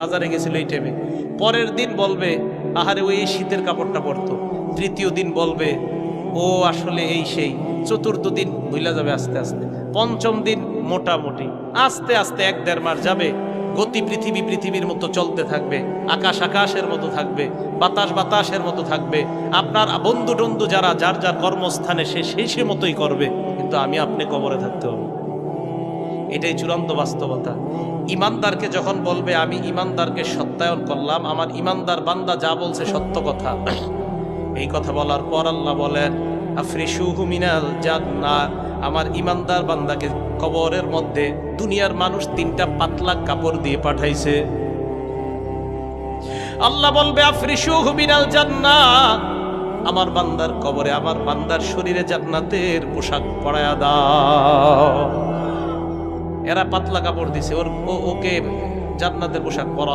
বাজারে গেছিল এই টাইমে, পরের দিন বলবে আহারে ওই শীতের কাপড়টা পরতো, তৃতীয় দিন বলবে ও আসলে এই সেই, চতুর্থ দিন ভুলা যাবে আস্তে আস্তে, পঞ্চম দিন মোটামুটি, আস্তে আস্তে 1-1.5 মাস যাবে। গতি পৃথিবীর মতো চলতে থাকবে, আকাশ আকাশের মতো থাকবে, বাতাস বাতাসের মতো থাকবে। আপনার বন্ধু টন্ধু যারা যার যার কর্মস্থানে সে মতোই করবে, কিন্তু আমি আপনি কবরে থাকতে হবে। এটাই চূড়ান্ত বাস্তবতা। ইমানদারকে যখন বলবে আমি ইমানদারকে সত্যায়ন করলাম, আমার ইমানদার বান্দা যা বলছে সত্য কথা, এই কথা বলার পর আল্লাহ বলেন আফরিশুহু মিনাল জান্নাহ, আমার ইমানদার বান্দাকে কবরের মধ্যে দুনিয়ার মানুষ 3টা পাতলা কাপড় দিয়ে পাঠাইছে। আল্লাহ বলবে আফরিশুহু মিনাল জান্নাহ, আমার বান্দার কবরে আমার বান্দার শরীরে জান্নাতের পোশাক পরায়া দাও। এরা পাতলা কাপড় দিছে, ওকে জান্নাতের পোশাক পরা